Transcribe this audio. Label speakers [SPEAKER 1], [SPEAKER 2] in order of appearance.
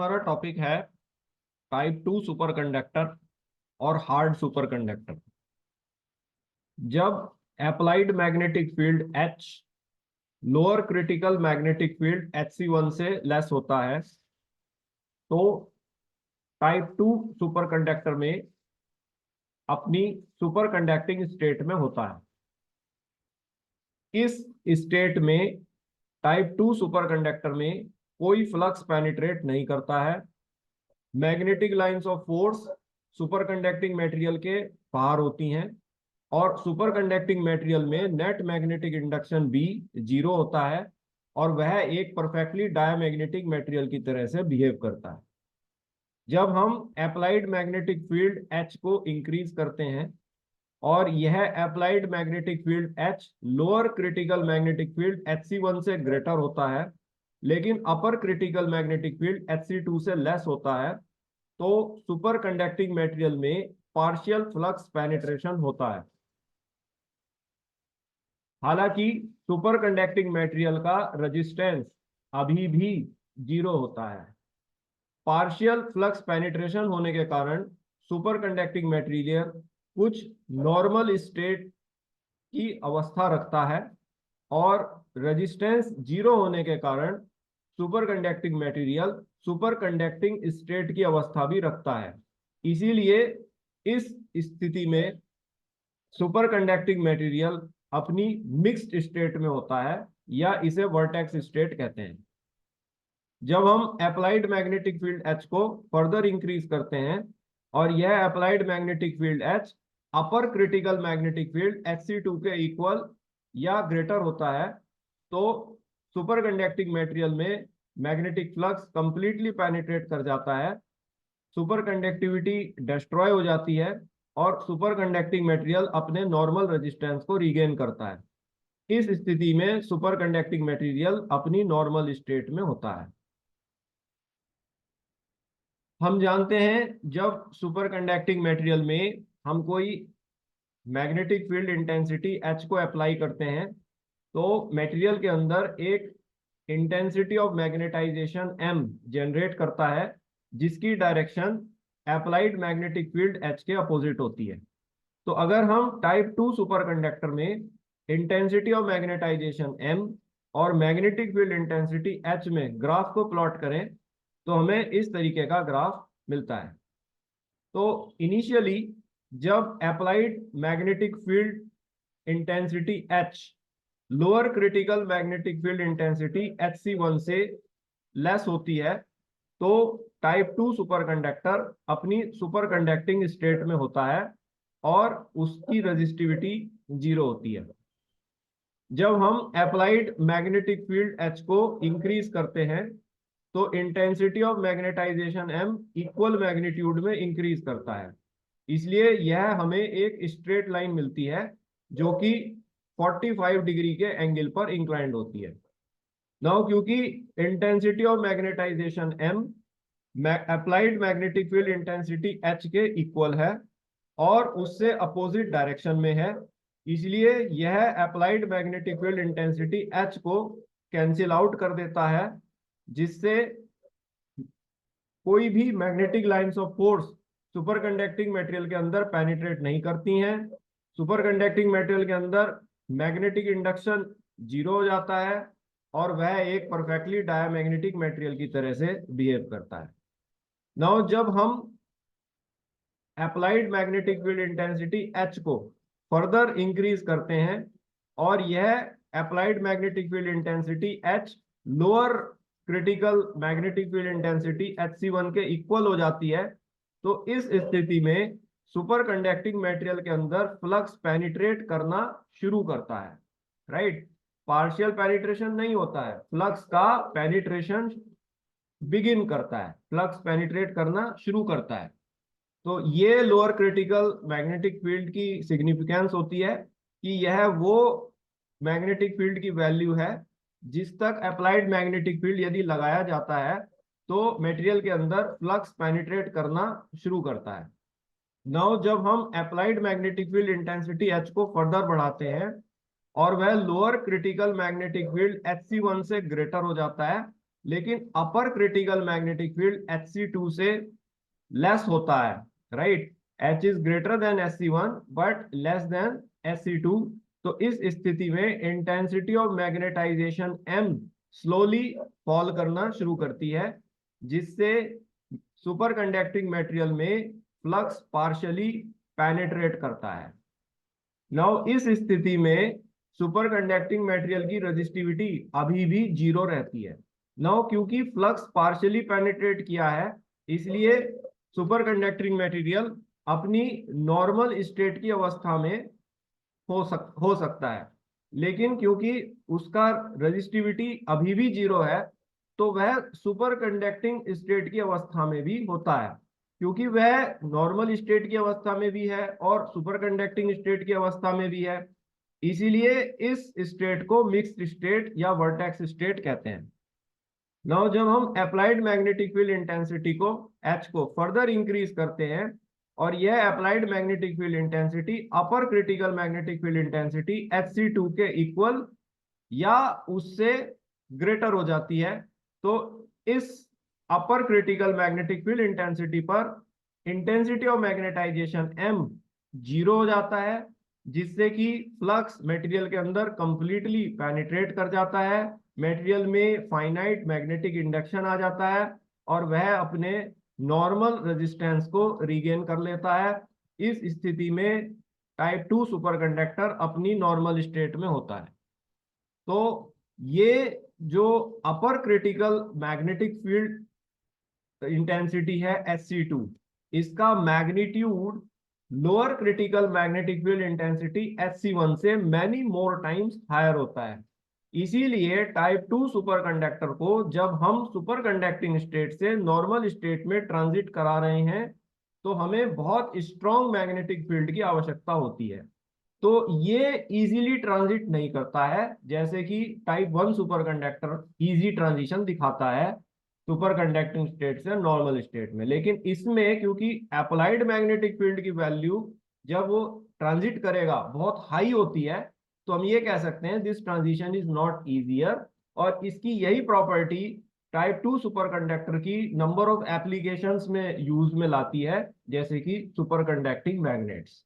[SPEAKER 1] हमारा टॉपिक है type 2 superconductor और हार्ड सुपरकंडक्टर। जब applied magnetic field H lower critical magnetic field Hc1 से लेस होता है तो टाइप 2 सुपरकंडक्टर में अपनी सुपरकंडक्टिंग स्टेट में होता है। इस स्टेट में टाइप 2 सुपरकंडक्टर में कोई फ्लक्स पेनिट्रेट नहीं करता है। Magnetic lines of force superconducting material के बाहर होती हैं और सुपरकंडक्टिंग मटेरियल में नेट मैग्नेटिक इंडक्शन भी जीरो होता है और वह एक परफेक्टली डायमैग्नेटिक मटेरियल की तरह से बिहेव करता है। जब हम अप्लाइड मैग्नेटिक फील्ड H को इंक्रीज करते हैं और यह applied magnetic field H lower critical magnetic field Hc1 से ग्रेटर होता है लेकिन अपर क्रिटिकल मैग्नेटिक फील्ड Hc2 से लेस होता है तो सुपर कंडक्टिंग मटेरियल में पार्शियल फ्लक्स पेनिट्रेशन होता है। हालांकि सुपर कंडक्टिंग मटेरियल का रेजिस्टेंस अभी भी जीरो होता है। पार्शियल फ्लक्स पेनिट्रेशन होने के कारण सुपर कंडक्टिंग मटेरियल कुछ नॉर्मल स्टेट की अवस्था रखता है और रेजिस्टेंस जीरो होने के कारण super conducting material super conducting state की अवस्था भी रखता है। इसीलिए इस स्थिति में सुपर कंडक्टिंग मटेरियल अपनी मिक्स्ड स्टेट में होता है या इसे वर्टेक्स स्टेट कहते हैं। जब हम अप्लाइड मैग्नेटिक फील्ड H को फर्दर इंक्रीज करते हैं और यह अप्लाइड मैग्नेटिक फील्ड H अपर क्रिटिकल मैग्नेटिक फील्ड Hc2 के इक्वल या ग्रेटर होता है तो सुपर कंडक्टिंग मटेरियल में मैग्नेटिक फ्लक्स कंप्लीटली पेनिट्रेट कर जाता है, सुपर कंडक्टिविटी डिस्ट्रॉय हो जाती है और सुपर कंडक्टिंग मटेरियल अपने नॉर्मल रेजिस्टेंस को रीगेन करता है। इस स्थिति में सुपर कंडक्टिंग मटेरियल अपनी नॉर्मल स्टेट में होता है। हम जानते हैं जब सुपर कंडक्टिंग मटेरियल में हम कोई मैग्नेटिक फील्ड इंटेंसिटी H को अप्लाई करते हैं तो मटेरियल के अंदर एक intensity of magnetization M generate करता है जिसकी direction applied magnetic field H के अपोजिट होती है। तो अगर हम टाइप 2 सुपरकंडक्टर में इंटेंसिटी ऑफ मैग्नेटाइजेशन M और मैग्नेटिक फील्ड इंटेंसिटी H में ग्राफ को प्लॉट करें तो हमें इस तरीके का ग्राफ मिलता है। तो इनिशियली जब applied magnetic field intensity H lower critical magnetic field intensity Hc1 से लेस होती है तो टाइप 2 सुपरकंडक्टर अपनी सुपरकंडक्टिंग स्टेट में होता है और उसकी रेजिस्टिविटी जीरो होती है। जब हम अप्लाइड मैग्नेटिक फील्ड H को इंक्रीज करते हैं तो intensity of magnetization M equal magnitude में इंक्रीज करता है, इसलिए यह हमें एक स्ट्रेट लाइन मिलती है जो कि 45 डिग्री के एंगल पर इंक्लाइंड होती है। नाउ क्योंकि intensity of magnetization M applied magnetic field intensity H के इक्वल है और उससे अपोजिट डायरेक्शन में है, इसलिए यह applied magnetic field intensity H को कैंसिल आउट कर देता है जिससे कोई भी magnetic lines of force super conducting material के अंदर पेनिट्रेट नहीं करती हैं। सुपर कंडक्टिंग मटेरियल के अंदर मैग्नेटिक इंडक्शन जीरो हो जाता है और वह एक परफेक्टली डायमैग्नेटिक मटेरियल की तरह से बिहेव करता है। नाउ जब हम applied magnetic field intensity H को फर्दर इंक्रीज करते हैं और यह applied magnetic field intensity H lower critical magnetic field intensity Hc1 के इक्वल हो जाती है तो इस स्थिति में सुपर कंडक्टिंग मटेरियल के अंदर फ्लक्स पेनिट्रेट करना शुरू करता है। राइट, पार्शियल पेनिट्रेशन नहीं होता है, फ्लक्स का पेनिट्रेशन बिगिन करता है, फ्लक्स पेनिट्रेट करना शुरू करता है। तो ये लोअर क्रिटिकल मैग्नेटिक फील्ड की सिग्निफिकेंस होती है कि यह वो मैग्नेटिक फील्ड की वैल्यू है जिस तक अप्लाइड मैग्नेटिक फील्ड यदि लगाया जाता है तो मटेरियल के अंदर फ्लक्स पेनिट्रेट करना शुरू करता है। नाउ जब हम applied magnetic field intensity H को फर्दर बढ़ाते हैं और वह lower critical magnetic field Hc1 से ग्रेटर हो जाता है लेकिन अपर क्रिटिकल मैग्नेटिक फील्ड Hc2 से लेस होता है, right. H is greater than Hc1 but less than Hc2। तो इस स्थिति में intensity of magnetization M slowly fall करना शुरू करती है, जिससे सुपर कंडक्टिंग मेटेरियल में फ्लक्स पार्शियली पेनिट्रेट करता है। नाउ इस स्थिति में सुपर कंडक्टिंग मटेरियल की रेजिस्टिविटी अभी भी जीरो रहती है। नाउ क्योंकि फ्लक्स पार्शियली पेनिट्रेट किया है, इसलिए सुपर कंडक्टिंग मटेरियल अपनी नॉर्मल स्टेट की अवस्था में हो सकता है। लेकिन क्योंकि उसका रेजिस्टिविटी अभी भी जीरो है, तो वह सुपर कंडक्टिंग स्टेट की अवस्था में भी होता है। क्योंकि वह नॉर्मल स्टेट की अवस्था में भी है और सुपर कंडक्टिंग स्टेट की अवस्था में भी है, इसीलिए इस स्टेट को मिक्स्ड स्टेट या वर्टेक्स स्टेट कहते हैं। नाउ जब हम अप्लाइड मैग्नेटिक फील्ड इंटेंसिटी को H को फर्दर इंक्रीज करते हैं और यह अप्लाइड मैग्नेटिक फील्ड इंटेंसिटी अपर critical magnetic field intensity Hc2 के इक्वल या उससे ग्रेटर हो जाती है, तो इस upper critical magnetic field intensity पर intensity of magnetization M zero हो जाता है, जिससे कि फ्लक्स मटेरियल के अंदर कंप्लीटली पेनिट्रेट कर जाता है, मटेरियल में फाइनाइट मैग्नेटिक इंडक्शन आ जाता है और वह अपने नॉर्मल रेजिस्टेंस को रीगेन कर लेता है। इस स्थिति में टाइप 2 सुपरकंडक्टर अपनी नॉर्मल स्टेट में होता है। तो ये जो अपर क्रिटिकल मैग्नेटिक फील्ड इंटेंसिटी है Hc2, इसका magnitude lower critical magnetic field intensity Hc1 से मैनी मोर टाइम्स हायर होता है। इसीलिए टाइप 2 सुपरकंडक्टर को जब हम सुपर कंडक्टिंग स्टेट से नॉर्मल स्टेट में ट्रांजिट करा रहे हैं, तो हमें बहुत स्ट्रॉन्ग मैग्नेटिक फील्ड की आवश्यकता होती है। तो ये इजीली ट्रांजिट नहीं करता है, जैसे कि टाइप 1 सुपरकंडक्टर इजी ट्रांजिशन दिखाता है सुपर कंडक्टिंग स्टेट से नॉर्मल स्टेट में। लेकिन इसमें क्योंकि अप्लाइड मैग्नेटिक फील्ड की वैल्यू जब वो ट्रांजिट करेगा बहुत हाई होती है, तो हम ये कह सकते हैं this transition is not easier. और इसकी यही प्रॉपर्टी टाइप 2 सुपरकंडक्टर की नंबर ऑफ एप्लीकेशंस में यूज में लाती है, जैसे कि सुपर कंडक्टिंग मैग्नेट्स।